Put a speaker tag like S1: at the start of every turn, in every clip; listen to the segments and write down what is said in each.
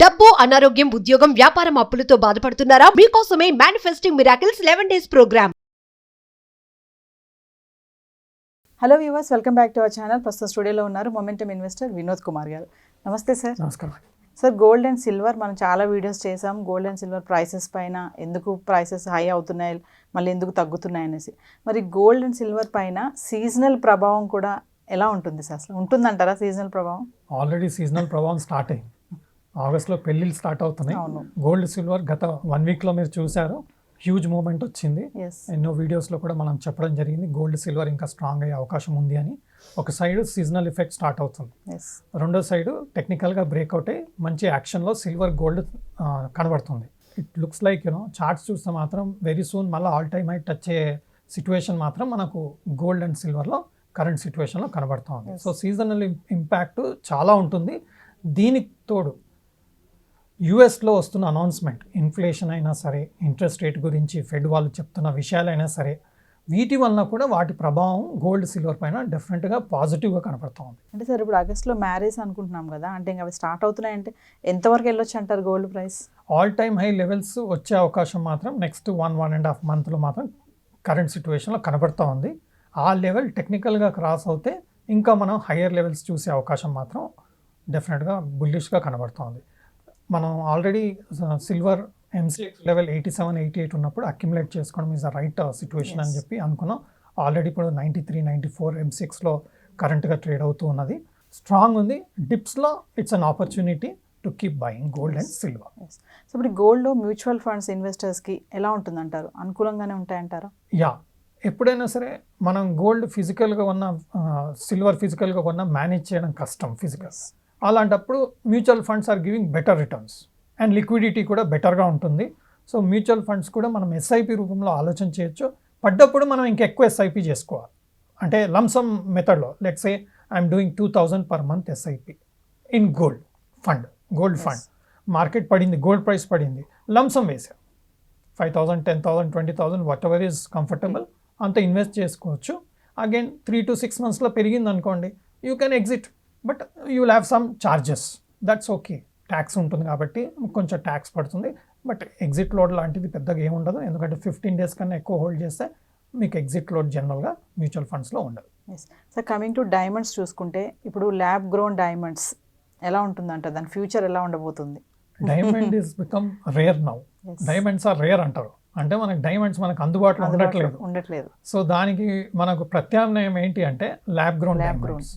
S1: డబ్బు, అనారోగ్యం, ఉద్యోగం, వ్యాపారం అప్పులతో బాధపడుతున్నారా? మీకోసమే manifesting miracles 11 days program.
S2: Hello viewers, welcome back to our channel. ప్రస్తుతం స్టూడియోలో ఉన్నారు మొమెంటమ్ ఇన్వెస్టర్ వినోద్ కుమార్ గారు. నమస్తే సార్.
S3: నమస్కారం
S2: సార్, గోల్డ్ అండ్ సిల్వర్ మనం చాలా వీడియోస్ చేసాం. గోల్డ్ అండ్ సిల్వర్ ప్రైసెస్ పైన ఎందుకు ప్రైసెస్ హై అవుతున్నాయి, మళ్ళీ ఎందుకు తగ్గుతున్నాయి అనేసి. మరి గోల్డ్ అండ్ సిల్వర్ పైన సీజనల్ ప్రభావం కూడా ఎలా ఉంటుంది సార్? అసలు ఉంటుందంటారా సీజనల్ ప్రభావం?
S3: ఆల్రెడీ సీజనల్ ప్రభావం స్టార్ట్ అయింది. ఆగస్ట్లో పెళ్ళిళ్ళు స్టార్ట్ అవుతున్నాయి.
S2: అవును.
S3: గోల్డ్ సిల్వర్ గత 1 weekలో మీరు చూసారు, హ్యూజ్ మూమెంట్ వచ్చింది.
S2: ఎస్.
S3: ఎన్నో వీడియోస్లో కూడా మనం చెప్పడం జరిగింది గోల్డ్ సిల్వర్ ఇంకా స్ట్రాంగ్ అయ్యే అవకాశం ఉంది అని. ఒక సైడ్ సీజనల్ ఎఫెక్ట్ స్టార్ట్ అవుతుంది,
S2: ఎస్.
S3: రెండో సైడ్ టెక్నికల్గా బ్రేక్అవుట్ అయ్యి మంచి యాక్షన్లో సిల్వర్ గోల్డ్ కనబడుతుంది. ఇట్ లుక్స్ లైక్ చార్ట్స్ చూస్తే మాత్రం వెరీ సూన్ మళ్ళీ ఆల్ టైమ్ హై టచ్ అయ్యే సిచ్యువేషన్ మాత్రం మనకు గోల్డ్ అండ్ సిల్వర్లో కరెంట్ సిచ్యువేషన్లో కనబడుతూ ఉంది. సో సీజనల్ ఇంపాక్ట్ చాలా ఉంటుంది. దీనికి తోడు యుఎస్లో వస్తున్న అనౌన్స్మెంట్, ఇన్ఫ్లేషన్ అయినా సరే, ఇంట్రెస్ట్ రేట్ గురించి ఫెడ్ వాళ్ళు చెప్తున్న విషయాలైనా సరే, వీటి వలన కూడా వాటి ప్రభావం గోల్డ్ సిల్వర్ పైన డెఫినెట్గా పాజిటివ్గా కనపడుతూ ఉంది.
S2: అంటే సార్, ఇప్పుడు ఆగస్ట్లో మ్యారేజ్ అనుకుంటున్నాం కదా, అంటే ఇంకా అవి స్టార్ట్ అవుతున్నాయంటే ఎంతవరకు వెళ్ళొచ్చు అంటారు gold price?
S3: All time high levels వచ్చే అవకాశం మాత్రం నెక్స్ట్ 1.5 months మాత్రం కరెంట్ సిచ్యువేషన్లో కనబడుతూ ఉంది. ఆ లెవెల్ టెక్నికల్గా క్రాస్ అవుతే ఇంకా మనం హయ్యర్ లెవెల్స్ చూసే అవకాశం మాత్రం డెఫినెట్గా బుల్లిష్గా కనబడుతూ ఉంది. మనం ఆల్రెడీ సిల్వర్ MCX లెవెల్ 87-88 ఉన్నప్పుడు అక్యుములేట్ చేసుకోవడం ఈజ్ ద రైట్ సిచ్యువేషన్ అని చెప్పి అనుకున్నాం. ఆల్రెడీ ఇప్పుడు 93-94 MCXలో కరెంట్గా ట్రేడ్ అవుతూ ఉన్నది. స్ట్రాంగ్ ఉంది. డిప్స్లో it's an opportunity to keep buying gold and silver.
S2: So ఇప్పుడు గోల్డ్లో మ్యూచువల్ ఫండ్స్ ఇన్వెస్టర్స్కి ఎలా ఉంటుందంటారు? అనుకూలంగానే ఉంటాయంటారా?
S3: యా, ఎప్పుడైనా సరే మనం గోల్డ్ ఫిజికల్గా ఉన్న సిల్వర్ ఫిజికల్గా ఉన్న మేనేజ్ చేయడం కష్టం ఫిజికల్. అలాంటప్పుడు mutual funds are giving better returns and liquidity కూడా బెటర్గా ఉంటుంది. సో మ్యూచువల్ ఫండ్స్ కూడా మనం ఎస్ఐపి రూపంలో ఆలోచన చేయొచ్చు. పడ్డప్పుడు మనం ఇంకెక్కువ ఎస్ఐపి చేసుకోవాలి. అంటే లంసమ్ మెథడ్లో let's say I'm doing 2000 per month SIP in gold fund. Market పడింది, గోల్డ్ ప్రైస్ పడింది, లంసమ్ వేసాం 5,000, 10,000, 20,000 వాట్ ఎవర్ ఈజ్ కంఫర్టబుల్ అంత ఇన్వెస్ట్ చేసుకోవచ్చు. అగైన్ 3 to 6 monthsలో పెరిగింది అనుకోండి, you can exit, but you will have some charges. That's okay. Tax ఉంటుంది కాబట్టి కొంచెం ట్యాక్స్ పడుతుంది, బట్ ఎగ్జిట్ లోడ్ లాంటిది పెద్దగా ఏముండదు. ఎందుకంటే 15 days కన్నా ఎక్కువ హోల్డ్ చేస్తే మీకు ఎగ్జిట్ లోడ్ జనరల్గా మ్యూచువల్ ఫండ్స్లో ఉండదు.
S2: సార్, కమింగ్ టు డైమండ్స్ చూసుకుంటే ఇప్పుడు ల్యాబ్ గ్రోన్ డైమండ్స్ ఎలా ఉంటుందంట, దాని ఫ్యూచర్ ఎలా ఉండబోతుంది?
S3: Diamond is become rare now. Diamonds are rare అంటారు, అంటే మనకు డైమండ్స్ మనకు అందుబాటులో ఉండట్లేదు. సో దానికి మనకు ప్రత్యామ్నాయం ఏంటి అంటే lab grown diamonds,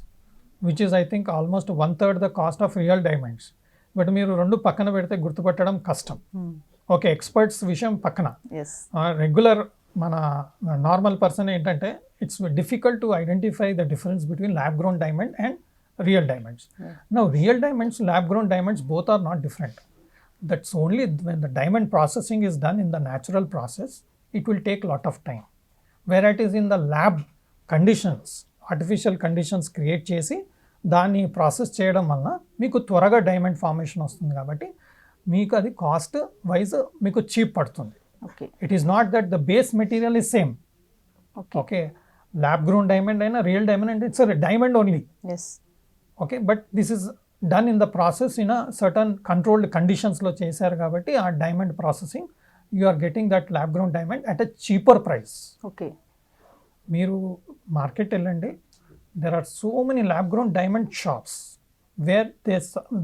S3: which is I think almost 1/3 the cost of real diamonds. But మీరు రెండు పక్కన పెడితే గుర్తుపట్టడం కష్టం. ఓకే, ఎక్స్పర్ట్స్ విషయం పక్కన, రెగ్యులర్ మన నార్మల్ పర్సన్ ఏంటంటే it's difficult to identify the difference between lab grown diamond and real diamonds. Now real diamonds, lab grown diamonds, both are not different. That's only when the diamond processing is done in the natural process, it will take lot of time. Where it is in the lab conditions, artificial conditions create చేసి దాన్ని process చేయడం వలన మీకు త్వరగా diamond formation వస్తుంది. కాబట్టి మీకు అది కాస్ట్ వైజ్ మీకు చీప్ పడుతుంది.
S2: Okay,
S3: it is not that the base material is same. Okay, lab grown diamond అయినా రియల్ డైమండ్ అంటే it's diamond only. Okay, but this is done in the process in a certain controlled కండిషన్స్లో చేశారు కాబట్టి ఆ diamond processing you are getting that lab ground diamond at a cheaper price.
S2: Okay,
S3: మీరు market వెళ్ళండి, there are so many lab ground diamond shops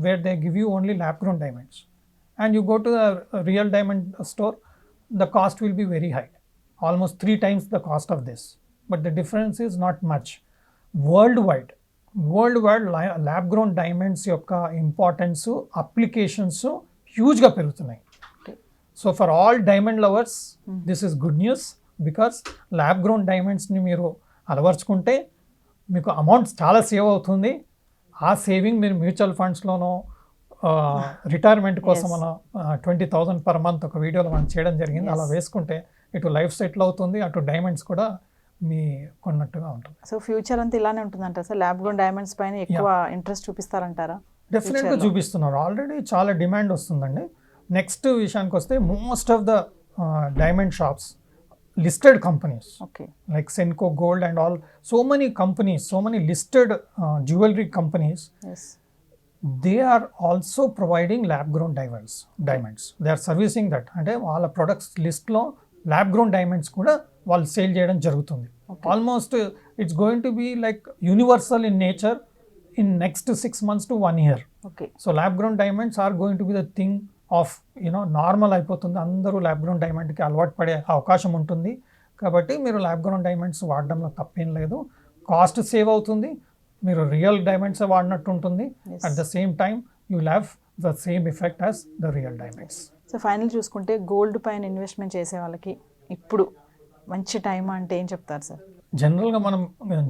S3: where they give you only lab ground diamonds and you go to the real diamond store, the cost will be very high, almost 3 times the cost of this. But the difference is not much. World wide lab grown diamonds యొక్క importance, applications హ్యూజ్గా పెరుగుతున్నాయి. So for all diamond lovers this is good news, because lab grown డైమండ్స్ని మీరు అలవర్చుకుంటే మీకు amount చాలా save అవుతుంది. ఆ సేవింగ్ మీరు మ్యూచువల్ ఫండ్స్లోనో రిటైర్మెంట్ కోసం మనం 20,000 per month ఒక వీడియోలో మనం చేయడం జరిగింది. అలా వేసుకుంటే ఇటు లైఫ్ సెటిల్ అవుతుంది, అటు డైమండ్స్ కూడా మీ కొన్నట్టుగా ఉంటుంది.
S2: సో ఫ్యూచర్ అంతా ఇలానే ఉంటుందంటారా సార్? ల్యాబ్ గ్రోన్ డైమండ్స్ పైన ఎక్కువ ఇంట్రెస్ట్ చూపిస్తారంటారా?
S3: డెఫినెట్గా చూపిస్తున్నారు. ఆల్రెడీ చాలా డిమాండ్ వస్తుందండి. నెక్స్ట్ విషయానికి వస్తే most of the diamond shops listed companies, like Senco Gold and all, so many companies, so many listed jewellery companies they are also providing lab grown diamonds they are servicing that. అంటే వాళ్ళ products లిస్ట్లో lab grown diamonds కూడా వాళ్ళు sale చేయడం జరుగుతుంది. Almost it's going to be like universal in nature in next 6 months to 1 year.
S2: Okay.
S3: So lab grown diamonds are going to be the thing of normal అయిపోతుంది. అందరూ lab grown డైమండ్కి అలవాటు పడే అవకాశం ఉంటుంది. కాబట్టి మీరు ల్యాబ్ గ్రోన్ డైమండ్స్ వాడడంలో తప్పేం లేదు. కాస్ట్ సేవ్ అవుతుంది, మీరు రియల్ డైమండ్స్ వాడినట్టు ఉంటుంది. At the same time you will have the same effect as the real diamonds.
S2: So final చూసుకుంటే గోల్డ్ పైన ఇన్వెస్ట్మెంట్ చేసే వాళ్ళకి ఇప్పుడు మంచి టైం అంటే ఏం చెప్తారు సార్?
S3: జనరల్గా మనం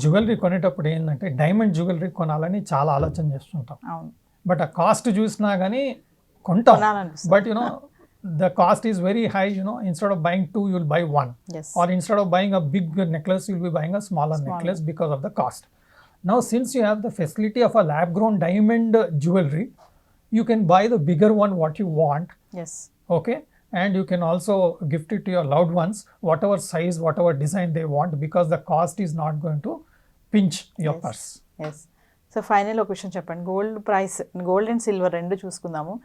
S3: జ్యువెలరీ కొనేటప్పుడు ఏంటంటే డైమండ్ జ్యువెలరీ కొనాలని చాలా ఆలోచన చేస్తుంటాం.
S2: అవును.
S3: బట్ ఆ కాస్ట్ చూసినా కానీ కొంటాం.
S2: కొనాలనిపిస్తుంది.
S3: But the cost is very high. Instead of buying 2 you will buy 1.
S2: Yes.
S3: Or instead of buying a big necklace you will be buying a smaller necklace because of the cost. Now since you have the facility of a lab grown diamond jewelry, you can buy the bigger one what you want.
S2: Yes.
S3: Okay, and you can also gift it to your loved ones whatever size, whatever design they want, because the cost is not going to pinch your purse.
S2: Yes. So final ఒక question చెప్పండి. Gold and silver రెండు చూసుకుందాము.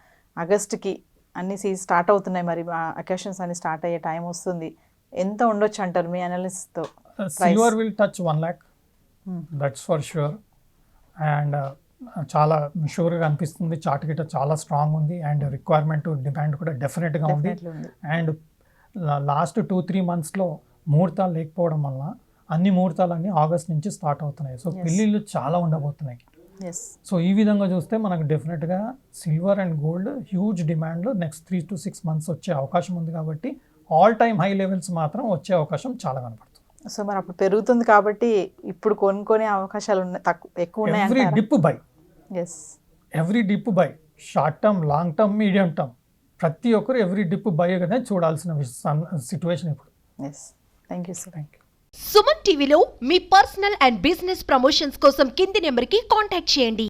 S2: ఆగస్ట్కి అన్ని start అవుతున్నాయి, మరి occasions అన్ని start అయ్యే time వస్తుంది. ఎంత ఉండొచ్చు అంటారు మీ అనాలిసిస్తో?
S3: Silver will touch 1 lakh. That's for sure. And చాలా షూర్గా అనిపిస్తుంది. చార్ట్ గిట్ట చాలా స్ట్రాంగ్ ఉంది అండ్ రిక్వైర్మెంట్ డిమాండ్ కూడా డెఫినెట్గా ఉంది. అండ్ లాస్ట్ 2-3 monthsలో ముహూర్తాలు లేకపోవడం వల్ల అన్ని ముహూర్తాలన్నీ ఆగస్ట్ నుంచి స్టార్ట్ అవుతున్నాయి. సో పెళ్ళిళ్ళు చాలా ఉండబోతున్నాయి. సో ఈ విధంగా చూస్తే మనకు డెఫినెట్గా సిల్వర్ అండ్ గోల్డ్ హ్యూజ్ డిమాండ్లో నెక్స్ట్ 3 to 6 months వచ్చే అవకాశం ఉంది. కాబట్టి ఆల్ టైమ్ హై లెవెల్స్ మాత్రం వచ్చే అవకాశం చాలా కనపడుతుంది.
S2: సో మరి అప్పుడు పెరుగుతుంది కాబట్టి ఇప్పుడు కొనుక్కునే అవకాశాలు ఎక్కువ ఉన్నాయి.
S3: Every dip buy,
S2: yes,
S3: every dip buy, short term, long term, medium term, ప్రతి ఒక్కరు ఎవ్రీ డిప్ బై కదా చూడాల్సిన సిచ్యువేషన్ ఇప్పుడు.
S2: Yes. Thank you sir.
S3: Thank you.
S1: Suman టీవీలో మీ పర్సనల్ అండ్ బిజినెస్ ప్రమోషన్స్ కోసం కింది నెంబర్కి కాంటాక్ట్ చేయండి.